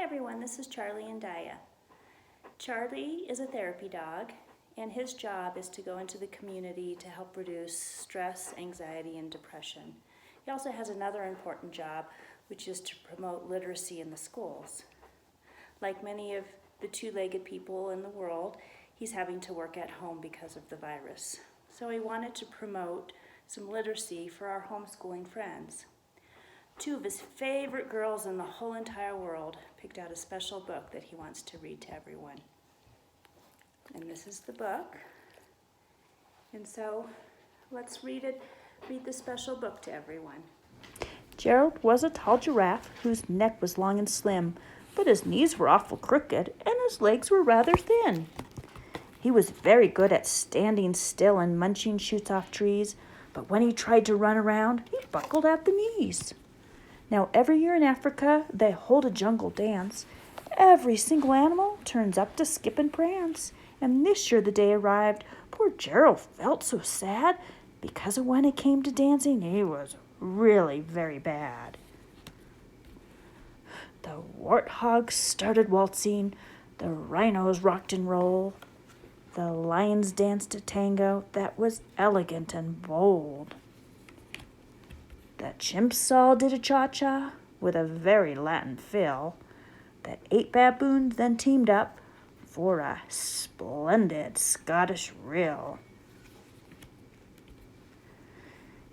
everyone, this is Charlie and Dia. Charlie is a therapy dog, and his job is to go into the community to help reduce stress, anxiety, and depression. He also has another important job, which is to promote literacy in the schools. Like many of the two-legged people in the world, he's having to work at home because of the virus. So he wanted to promote some literacy for our homeschooling friends. Two of his favorite girls in the whole entire world picked out a special book that he wants to read to everyone. And this is the book. And so let's read the special book to everyone. Gerald was a tall giraffe whose neck was long and slim, but his knees were awful crooked and his legs were rather thin. He was very good at standing still and munching shoots off trees, but when he tried to run around, he buckled at the knees. Now, every year in Africa, they hold a jungle dance. Every single animal turns up to skip and prance. And this year the day arrived, poor Gerald felt so sad, because when it came to dancing, he was really very bad. The warthogs started waltzing, the rhinos rocked and rolled, the lions danced a tango that was elegant and bold. The chimps all did a cha-cha with a very Latin fill. The 8 baboons then teamed up for a splendid Scottish reel.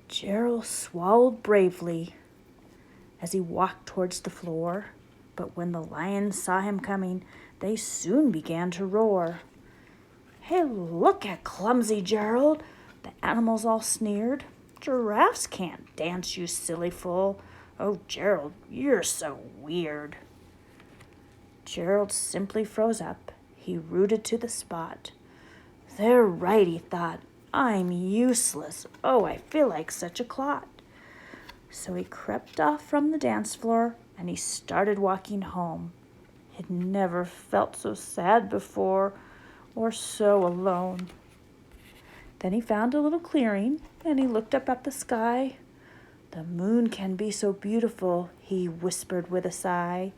Gerald swallowed bravely as he walked towards the floor, but when the lions saw him coming, they soon began to roar. "Hey, look at clumsy Gerald," the animals all sneered. "Giraffes can't dance, you silly fool. Oh, Gerald, you're so weird." Gerald simply froze up. He rooted to the spot. "They're right," he thought. "I'm useless. Oh, I feel like such a clot." So he crept off from the dance floor and he started walking home. He'd never felt so sad before or so alone. Then he found a little clearing, and he looked up at the sky. "The moon can be so beautiful," he whispered with a sigh.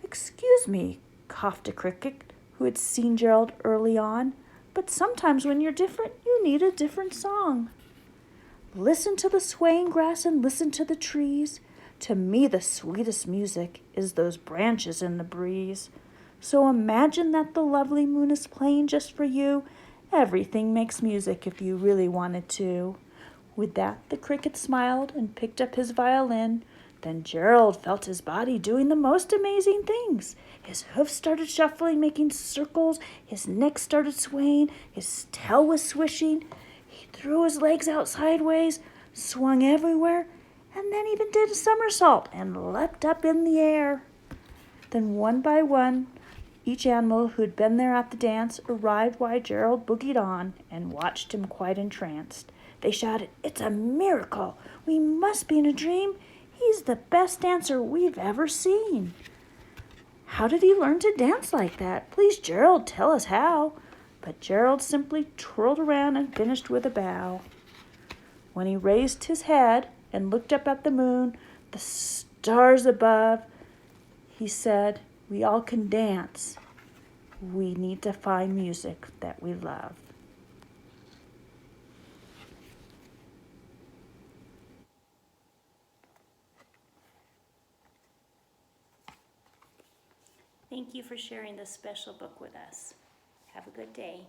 "Excuse me," coughed a cricket who had seen Gerald early on, "but sometimes when you're different, you need a different song. Listen to the swaying grass and listen to the trees. To me the sweetest music is those branches in the breeze. So imagine that the lovely moon is playing just for you. Everything makes music if you really wanted to." With that, the cricket smiled and picked up his violin. Then Gerald felt his body doing the most amazing things. His hoofs started shuffling, making circles. His neck started swaying. His tail was swishing. He threw his legs out sideways, swung everywhere, and then even did a somersault and leapt up in the air. Then one by one, each animal who'd been there at the dance arrived while Gerald boogied on and watched him quite entranced. They shouted, "It's a miracle! We must be in a dream! He's the best dancer we've ever seen!" "How did he learn to dance like that? Please, Gerald, tell us how." But Gerald simply twirled around and finished with a bow. When he raised his head and looked up at the moon, the stars above, he said, "We all can dance. We need to find music that we love." Thank you for sharing this special book with us. Have a good day.